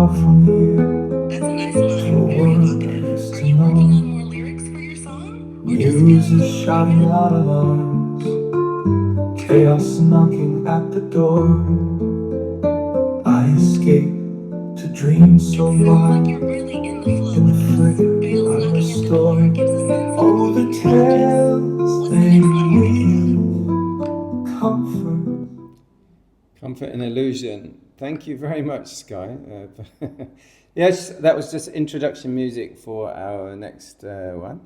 out from here. That's a nice line. The Very world evocative. needs Are to you working on know. more lyrics for your song? Or just Muse feeling is a little shouting creative? out of us. Chaos knocking at the door. I escape to dream so It sounds like wild. you're really in the flow In with the this. frigate Bells I'm knocking at the door restoring. gives a sense of Oh, the calm and progress. tales What's the they next line you're thinking of? weave. Comfort. Comfort and illusion. Thank you very much, Sky. Yes, that was just introduction music for our next one.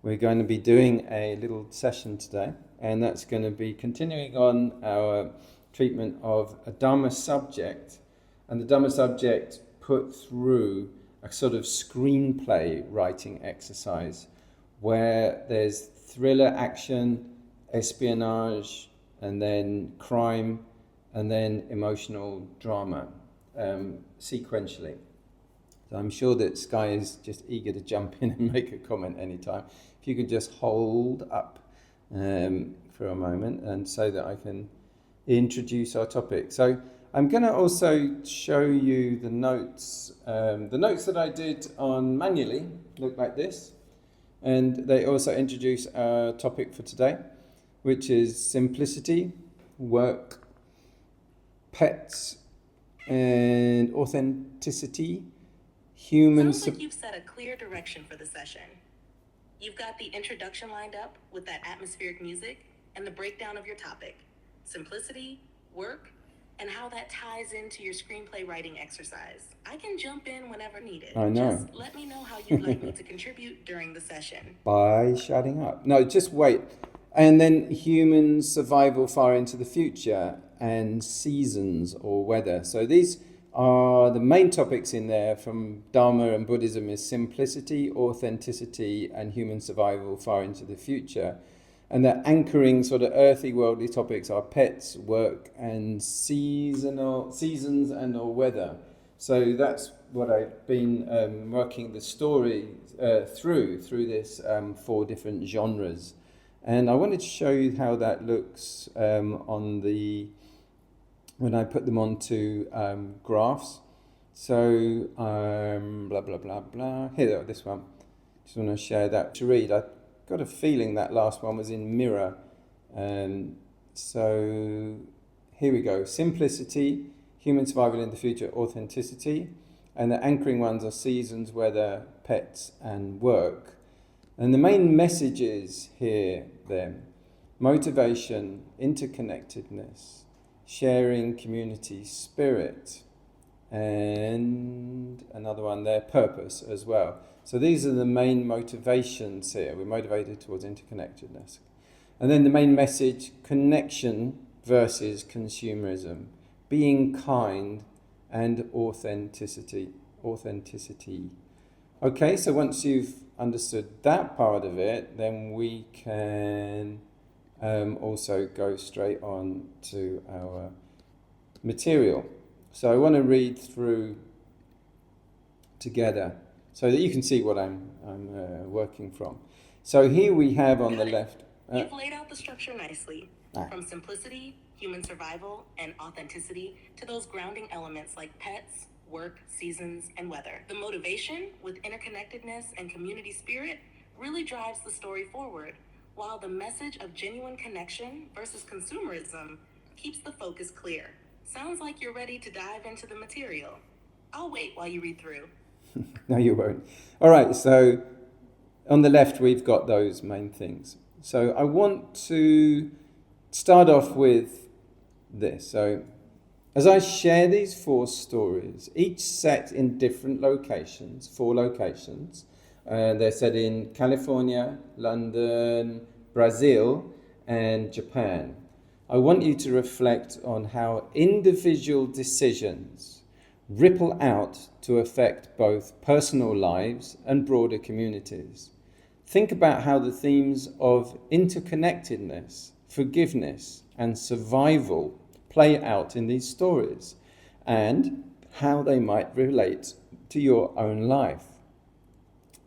We're going to be doing a little session today, and that's going to be continuing on our treatment of a Dhamma subject, and the Dhamma subject put through a sort of screenplay writing exercise where there's thriller, action, espionage, and then crime, and then emotional drama sequentially. So I'm sure that Sky is just eager to jump in and make a comment anytime. If you could just hold up for a moment, and so that I can introduce our topic. So I'm going to also show you the notes. The notes that I did on manually look like this, and they also introduce our topic for today, which is simplicity, work, pets, and authenticity. Sounds like you've set a clear direction for the session. You've got the introduction lined up with that atmospheric music and the breakdown of your topic, simplicity, work, and how that ties into your screenplay writing exercise. I can jump in whenever needed. I know. Just let me know how you'd like me to contribute during the session. By shutting up. No, just wait. And then human survival far into the future and seasons or weather. So these are the main topics in there from Dharma and Buddhism is simplicity, authenticity, and human survival far into the future. And the anchoring sort of earthy, worldly topics are pets, work, and seasons and or weather. So that's what I've been working the story through this 4 different genres. And I wanted to show you how that looks when I put them onto graphs. So blah, blah, blah, blah. Here, this one. Just want to share that to read. I got a feeling that last one was in mirror. So here we go. Simplicity, human survival in the future, authenticity. And the anchoring ones are seasons, weather, pets, and work. And the main messages here then, motivation, interconnectedness, sharing, community, spirit, and another one there, purpose as well. So these are the main motivations here. We're motivated towards interconnectedness. And then the main message, connection versus consumerism, being kind and authenticity. Okay, so once you've understood that part of it, then we can also go straight on to our material. So I want to read through together so that you can see what I'm working from. So here we have on the left. You've laid out the structure nicely, from simplicity, human survival, and authenticity to those grounding elements like pets, work, seasons, and weather. The motivation with interconnectedness and community spirit really drives the story forward, while the message of genuine connection versus consumerism keeps the focus clear. Sounds like you're ready to dive into the material. I'll wait while you read through. No, you won't. All right, so on the left, we've got those main things. So I want to start off with this. So as I share these 4 stories, each set in different locations, 4 locations, they're set in California, London, Brazil, and Japan. I want you to reflect on how individual decisions ripple out to affect both personal lives and broader communities. Think about how the themes of interconnectedness, forgiveness, and survival play out in these stories, and how they might relate to your own life.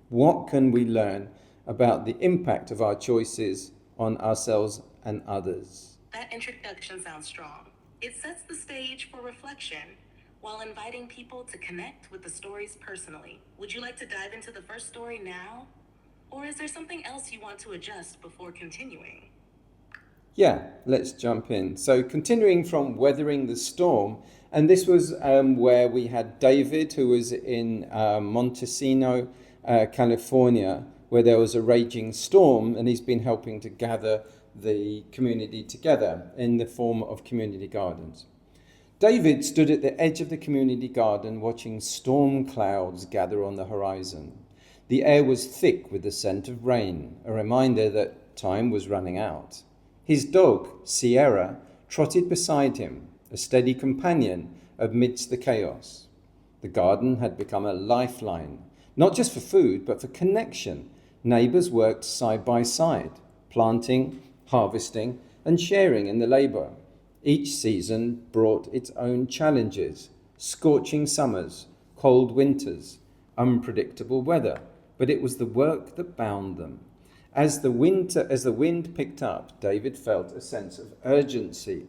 What can we learn about the impact of our choices on ourselves and others? That introduction sounds strong. It sets the stage for reflection. while inviting people to connect with the stories personally. Would you like to dive into the first story now? Or is there something else you want to adjust before continuing? Yeah, let's jump in. So continuing from Weathering the Storm, and this was where we had David, who was in Montesino, California, where there was a raging storm, and he's been helping to gather the community together in the form of community gardens. David stood at the edge of the community garden watching storm clouds gather on the horizon. The air was thick with the scent of rain, a reminder that time was running out. His dog, Sierra, trotted beside him, a steady companion amidst the chaos. The garden had become a lifeline, not just for food, but for connection. Neighbours worked side by side, planting, harvesting, and sharing in the labour. Each season brought its own challenges: scorching summers, cold winters, unpredictable weather, but it was the work that bound them. As the wind picked up, David felt a sense of urgency.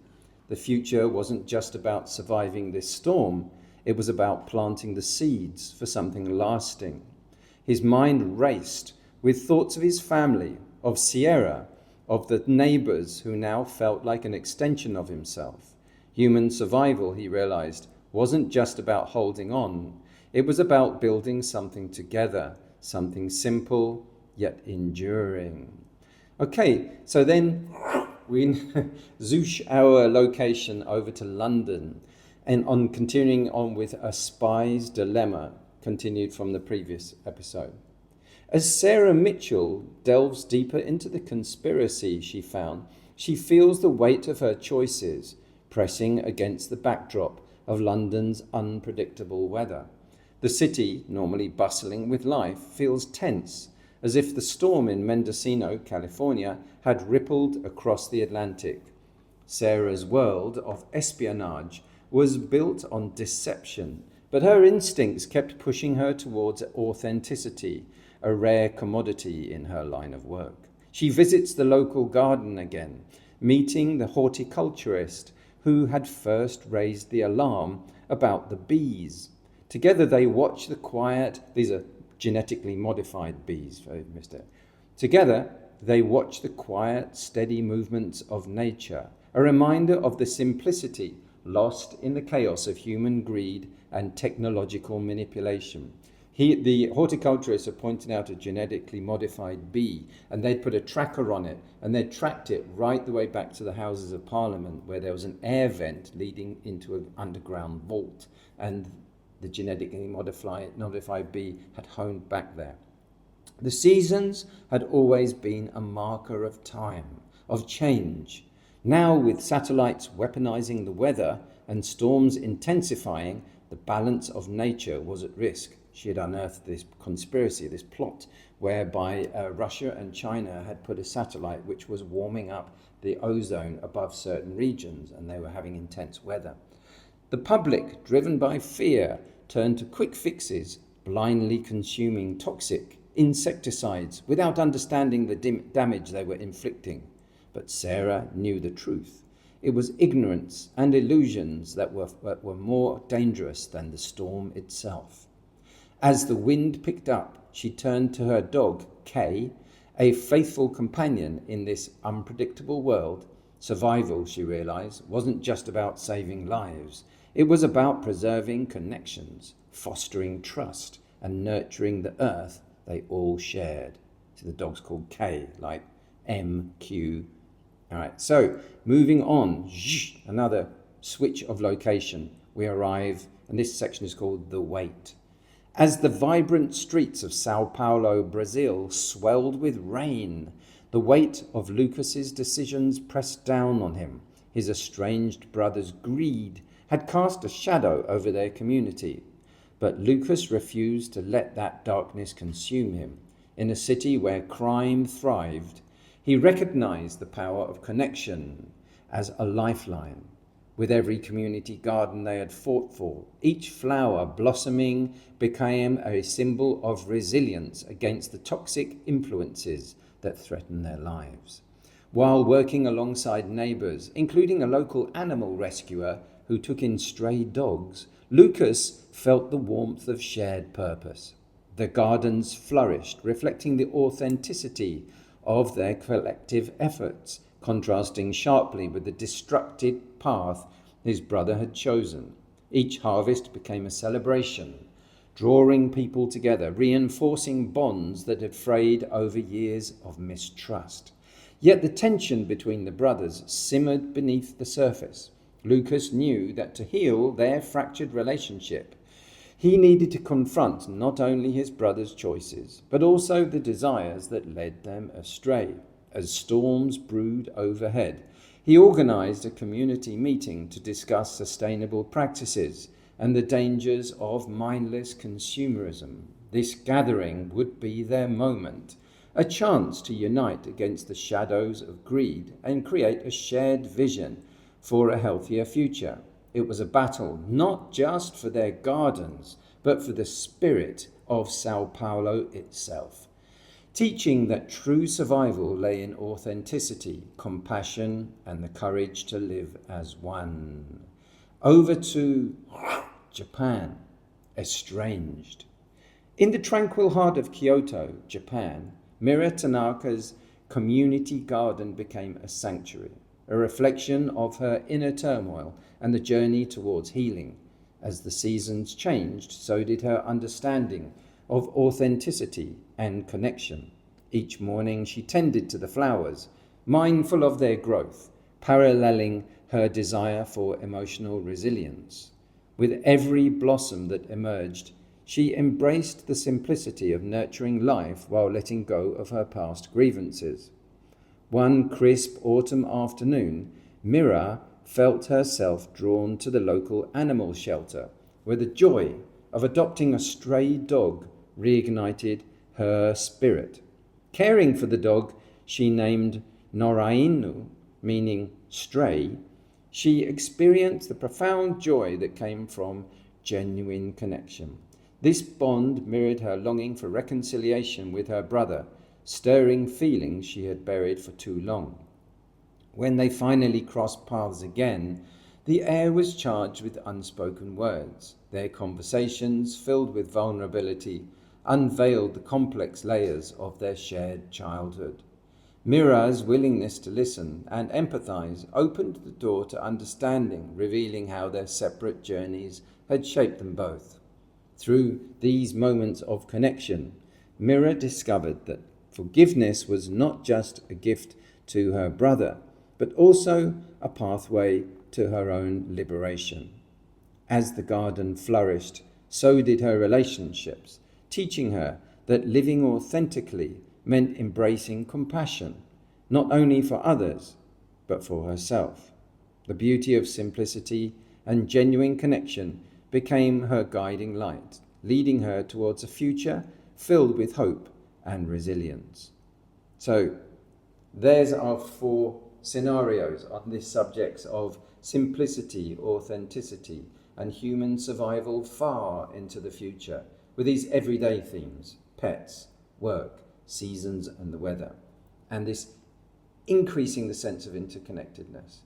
The future wasn't just about surviving this storm, it was about planting the seeds for something lasting. His mind raced with thoughts of his family, of Sierra, of the neighbours who now felt like an extension of himself. Human survival, he realised, wasn't just about holding on, it was about building something together, something simple, yet enduring. Okay, so then we zoosh our location over to London, and on continuing on with A Spy's Dilemma, continued from the previous episode. As Sarah Mitchell delves deeper into the conspiracy she found, she feels the weight of her choices pressing against the backdrop of London's unpredictable weather. The city, normally bustling with life, feels tense, as if the storm in Mendocino, California, had rippled across the Atlantic. Sarah's world of espionage was built on deception, but her instincts kept pushing her towards authenticity, a rare commodity in her line of work. She visits the local garden again, meeting the horticulturist who had first raised the alarm about the bees. Together they watch the quiet, these are genetically modified bees, Mr. Together, they watch the quiet, steady movements of nature, a reminder of the simplicity lost in the chaos of human greed and technological manipulation. The horticulturists have pointed out a genetically modified bee, and they'd put a tracker on it, and they'd tracked it right the way back to the Houses of Parliament, where there was an air vent leading into an underground vault, and the genetically modified bee had honed back there. The seasons had always been a marker of time, of change. Now, with satellites weaponizing the weather and storms intensifying, the balance of nature was at risk. She had unearthed this conspiracy, this plot, whereby Russia and China had put a satellite which was warming up the ozone above certain regions, and they were having intense weather. The public, driven by fear, turned to quick fixes, blindly consuming toxic insecticides without understanding the damage they were inflicting. But Sarah knew the truth. It was ignorance and illusions that were more dangerous than the storm itself. As the wind picked up, she turned to her dog, Kay, a faithful companion in this unpredictable world. Survival, she realized, wasn't just about saving lives. It was about preserving connections, fostering trust, and nurturing the earth they all shared. So the dog's called K, like MQ. All right, so moving on, another switch of location. We arrive, and this section is called The Wait. As the vibrant streets of São Paulo, Brazil, swelled with rain, the weight of Lucas's decisions pressed down on him. His estranged brother's greed had cast a shadow over their community. But Lucas refused to let that darkness consume him. In a city where crime thrived, he recognized the power of connection as a lifeline. With every community garden they had fought for, each flower blossoming became a symbol of resilience against the toxic influences that threatened their lives. While working alongside neighbors, including a local animal rescuer who took in stray dogs, Lucas felt the warmth of shared purpose. The gardens flourished, reflecting the authenticity of their collective efforts, contrasting sharply with the destructive path his brother had chosen. Each harvest became a celebration, drawing people together, reinforcing bonds that had frayed over years of mistrust. Yet the tension between the brothers simmered beneath the surface. Lucas knew that to heal their fractured relationship, he needed to confront not only his brother's choices, but also the desires that led them astray. As storms brewed overhead, he organized a community meeting to discuss sustainable practices and the dangers of mindless consumerism. This gathering would be their moment, a chance to unite against the shadows of greed and create a shared vision for a healthier future. It was a battle not just for their gardens, but for the spirit of São Paulo itself, teaching that true survival lay in authenticity, compassion, and the courage to live as one. Over to Japan, estranged. In the tranquil heart of Kyoto, Japan, Mira Tanaka's community garden became a sanctuary, a reflection of her inner turmoil and the journey towards healing. As the seasons changed, so did her understanding of authenticity and connection. Each morning she tended to the flowers, mindful of their growth, paralleling her desire for emotional resilience. With every blossom that emerged, she embraced the simplicity of nurturing life while letting go of her past grievances. One crisp autumn afternoon, Mira felt herself drawn to the local animal shelter, where the joy of adopting a stray dog reignited her spirit. Caring for the dog she named Norainu, meaning stray, she experienced the profound joy that came from genuine connection. This bond mirrored her longing for reconciliation with her brother, stirring feelings she had buried for too long. When they finally crossed paths again, the air was charged with unspoken words. Their conversations, filled with vulnerability, unveiled the complex layers of their shared childhood. Mira's willingness to listen and empathize opened the door to understanding, revealing how their separate journeys had shaped them both. Through these moments of connection, Mira discovered that forgiveness was not just a gift to her brother, but also a pathway to her own liberation. As the garden flourished, so did her relationships, teaching her that living authentically meant embracing compassion, not only for others, but for herself. The beauty of simplicity and genuine connection became her guiding light, leading her towards a future filled with hope and resilience. So, there's our 4 scenarios on this subject of simplicity, authenticity, and human survival far into the future, with these everyday themes: pets, work, seasons, and the weather, and this increasing the sense of interconnectedness.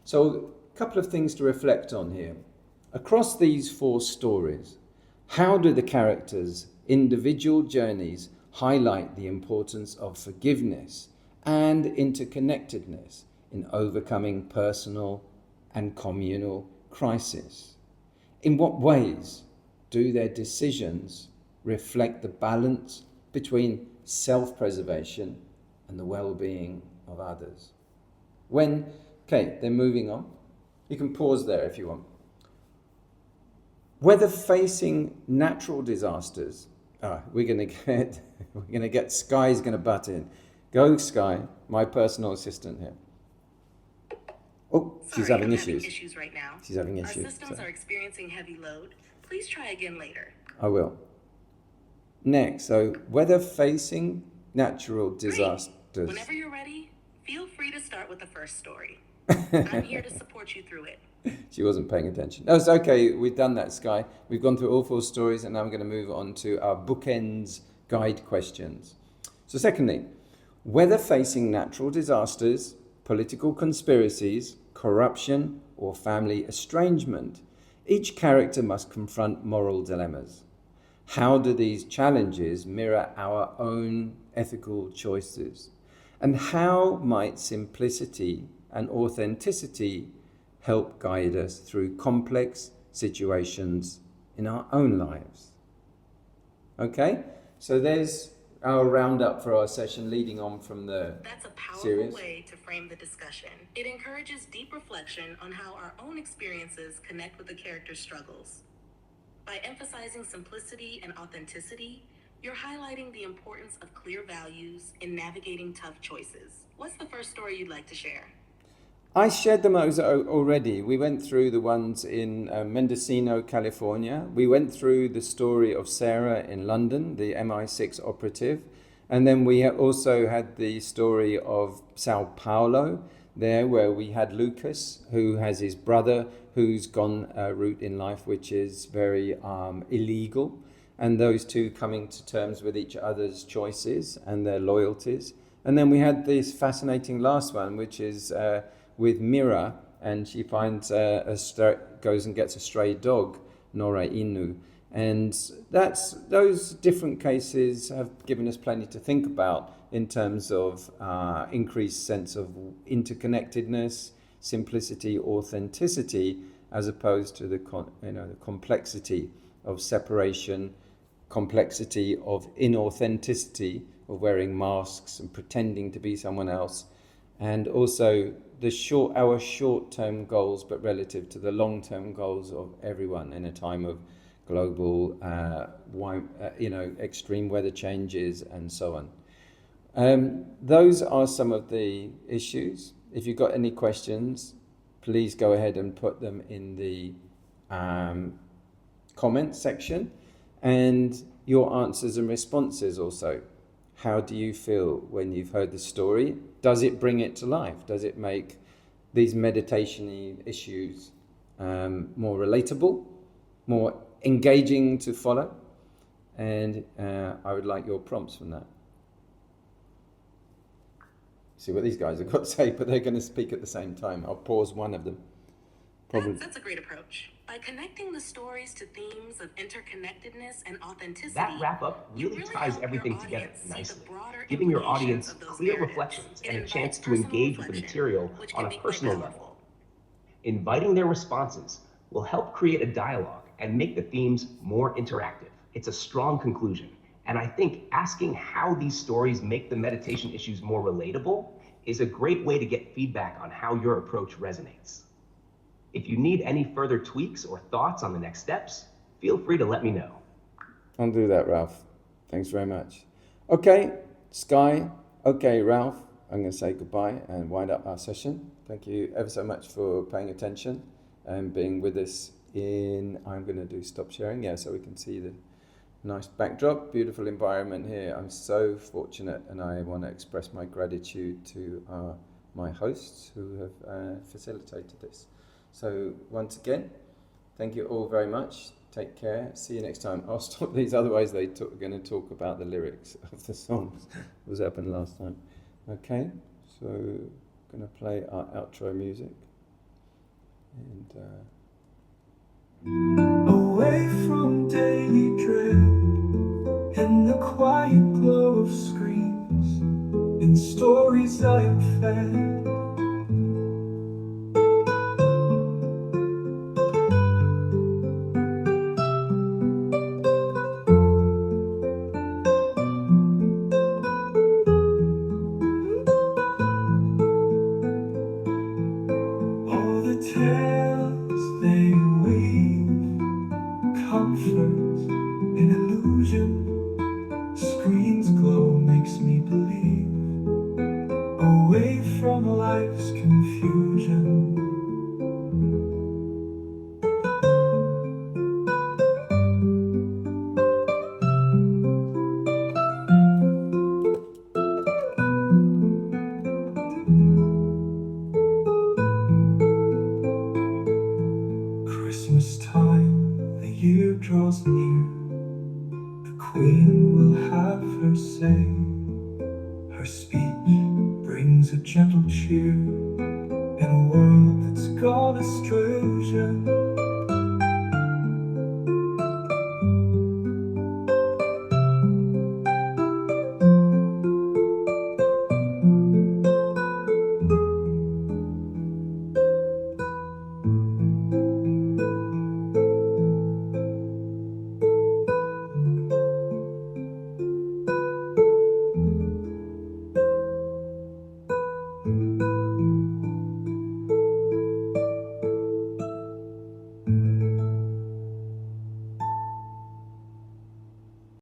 So, a couple of things to reflect on here. Across these 4 stories, how do the characters' individual journeys highlight the importance of forgiveness and interconnectedness in overcoming personal and communal crisis? In what ways do their decisions reflect the balance between self-preservation and the well-being of others? They're moving on. You can pause there if you want. Whether facing natural disasters, we're going to get Sky's going to butt in. Go, Sky, my personal assistant here. Oh, she's having issues. Issues right now. She's having issues. Our systems are experiencing heavy load. Please try again later. I will. Next, so whether facing natural disasters. Great. Whenever you're ready, feel free to start with the first story. I'm here to support you through it. She wasn't paying attention. No, it's okay. We've done that, Sky. We've gone through all 4 stories, and now I'm going to move on to our bookends guide questions. So secondly, whether facing natural disasters, political conspiracies, corruption, or family estrangement, Each character must confront moral dilemmas. How do these challenges mirror our own ethical choices? And how might simplicity and authenticity help guide us through complex situations in our own lives? Okay, so there's our roundup for our session leading on from the That's a powerful series. way to frame the discussion. It encourages deep reflection on how our own experiences connect with the character's struggles. By emphasizing simplicity and authenticity, you're highlighting the importance of clear values in navigating tough choices. What's the first story you'd like to share? I shared them already. We went through the ones in Mendocino, California. We went through the story of Sarah in London, the MI6 operative. And then we also had the story of São Paulo there, where we had Lucas, who has his brother who's gone a route in life which is very illegal. And those two coming to terms with each other's choices and their loyalties. And then we had this fascinating last one, which is with Mira, and she finds goes and gets a stray dog, Nora Inu. And those different cases have given us plenty to think about in terms of increased sense of interconnectedness, simplicity, authenticity, as opposed to the complexity of separation, complexity of inauthenticity, of wearing masks and pretending to be someone else, and also our short-term goals, but relative to the long-term goals of everyone in a time of global, extreme weather changes and so on. Those are some of the issues. If you've got any questions, please go ahead and put them in the comment section, and your answers and responses also. How do you feel when you've heard the story? Does it bring it to life? Does it make these meditation-y issues more relatable, more engaging to follow? And I would like your prompts from that. See what these guys have got to say, but they're going to speak at the same time. I'll pause one of them. That's a great approach. By connecting the stories to themes of interconnectedness and authenticity, that wrap-up really ties everything together nicely, giving your audience clear reflections and a chance to engage with the material on a personal level. Inviting their responses will help create a dialogue and make the themes more interactive. It's a strong conclusion, and I think asking how these stories make the meditation issues more relatable is a great way to get feedback on how your approach resonates. If you need any further tweaks or thoughts on the next steps, feel free to let me know. I'll do that, Ralph. Thanks very much. Okay, Sky. Okay, Ralph, I'm going to say goodbye and wind up our session. Thank you ever so much for paying attention and being with us I'm going to do stop sharing, so we can see the nice backdrop, beautiful environment here. I'm so fortunate, and I want to express my gratitude to my hosts who have facilitated this. So once again, thank you all very much. Take care. See you next time. I'll stop these, otherwise they're going to talk about the lyrics of the songs. It was happened last time. Okay, so going to play our outro music. And away from daily dread, in the quiet glow of screens, in stories I am fed. Tales they weave, comfort and illusion. Screens glow makes me believe, away from life's confusion. Christmas time, the year draws near. The Queen will have her say. Her speech brings a gentle cheer.